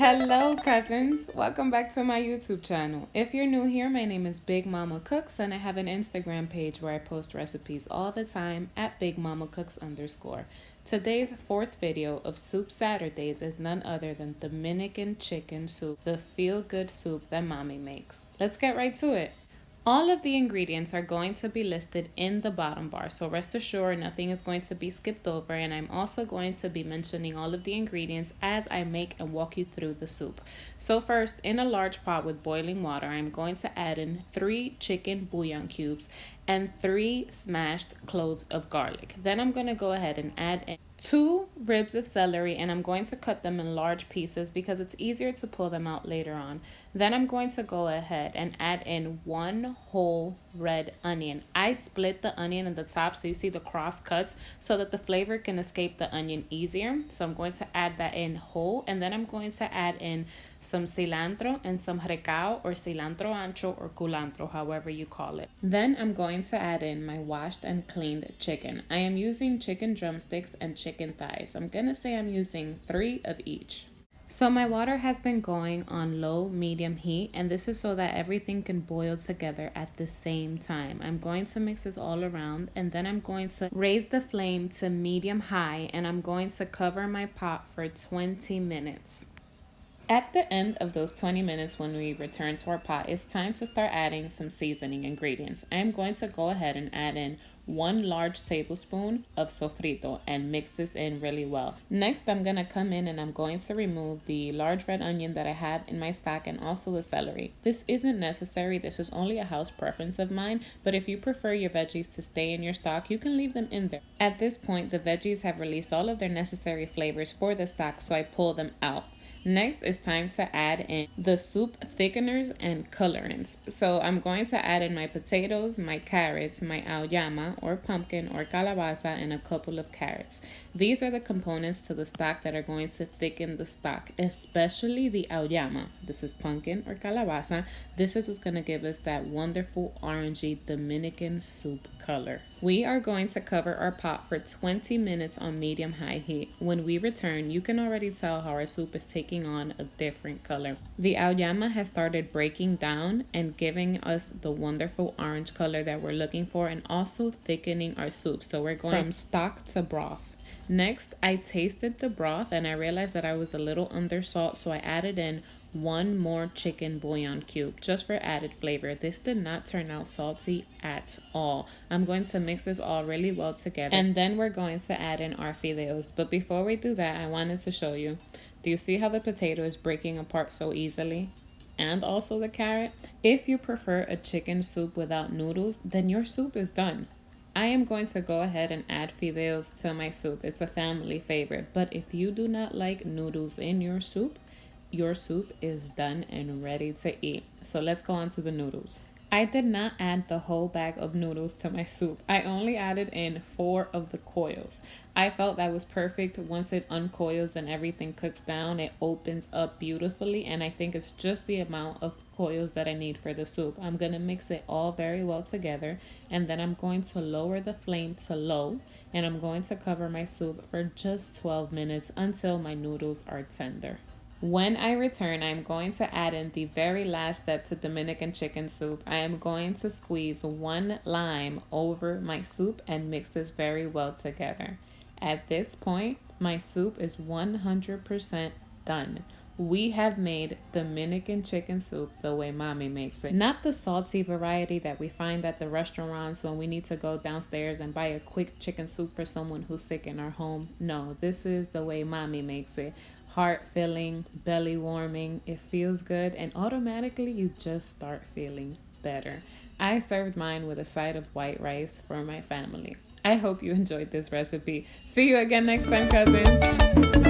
Hello cousins, welcome back to my YouTube channel. If you're new here, my name is Big Mama Cooks and I have an Instagram page where I post recipes all the time at Big Mama Cooks _. Today's fourth video of Soup Saturdays is none other than Dominican chicken soup, the feel-good soup that mommy makes. Let's get right to it. All of the ingredients are going to be listed in the bottom bar, so rest assured nothing is going to be skipped over, and I'm also going to be mentioning all of the ingredients as I make and walk you through the soup. So first, in a large pot with boiling water, I'm going to add in 3 chicken bouillon cubes and 3 smashed cloves of garlic. Then I'm going to go ahead and add in 2 ribs of celery, and I'm going to cut them in large pieces because it's easier to pull them out later on. Then I'm going to go ahead and add in 1 whole red onion. I split the onion in the top so you see the cross cuts so that the flavor can escape the onion easier. So I'm going to add that in whole, and then I'm going to add in some cilantro and some recao or cilantro ancho or culantro, however you call it. Then I'm going to add in my washed and cleaned chicken. I am using chicken drumsticks and chicken thighs. I'm gonna say I'm using 3 of each. So my water has been going on low medium heat, and this is so that everything can boil together at the same time. I'm going to mix this all around, and then I'm going to raise the flame to medium high, and I'm going to cover my pot for 20 minutes. At the end of those 20 minutes, when we return to our pot, it's time to start adding some seasoning ingredients. I'm going to go ahead and add in 1 large tablespoon of sofrito and mix this in really well. Next, I'm going to come in and I'm going to remove the large red onion that I had in my stock and also the celery. This isn't necessary. This is only a house preference of mine, but if you prefer your veggies to stay in your stock, you can leave them in there. At this point, the veggies have released all of their necessary flavors for the stock, so I pull them out. Next, it's time to add in the soup thickeners and colorants. So I'm going to add in my potatoes, my carrots, my auyama or pumpkin or calabaza, and a couple of carrots. These are the components to the stock that are going to thicken the stock, especially the auyama. This is pumpkin or calabaza. This is what's going to give us that wonderful orangey Dominican soup color. We are going to cover our pot for 20 minutes on medium-high heat. When we return, you can already tell how our soup is taking on a different color. The auyama has started breaking down and giving us the wonderful orange color that we're looking for, and also thickening our soup. So we're going from stock to broth. Next, I tasted the broth and I realized that I was a little under salt, so I added in 1 more chicken bouillon cube just for added flavor. This did not turn out salty at all. I'm going to mix this all really well together, and then we're going to add in our fideos. But before we do that, I wanted to show you. Do you see how the potato is breaking apart so easily? And also the carrot? If you prefer a chicken soup without noodles, then your soup is done. I am going to go ahead and add fideos to my soup. It's a family favorite. But if you do not like noodles in your soup is done and ready to eat. So let's go on to the noodles. I did not add the whole bag of noodles to my soup. I only added in 4 of the coils. I felt that was perfect. Once it uncoils and everything cooks down, it opens up beautifully, and I think it's just the amount of coils that I need for the soup. I'm going to mix it all very well together, and then I'm going to lower the flame to low, and I'm going to cover my soup for just 12 minutes until my noodles are tender. When I return, I'm going to add in the very last step to Dominican chicken soup. I am going to squeeze 1 lime over my soup and mix this very well together. At this point, my soup is 100% done. We have made Dominican chicken soup the way mommy makes it. Not the salty variety that we find at the restaurants when we need to go downstairs and buy a quick chicken soup for someone who's sick in our home. No, this is the way mommy makes it. Heart filling, belly warming, it feels good, and automatically you just start feeling better. I served mine with a side of white rice for my family. I hope you enjoyed this recipe. See you again next time, cousins.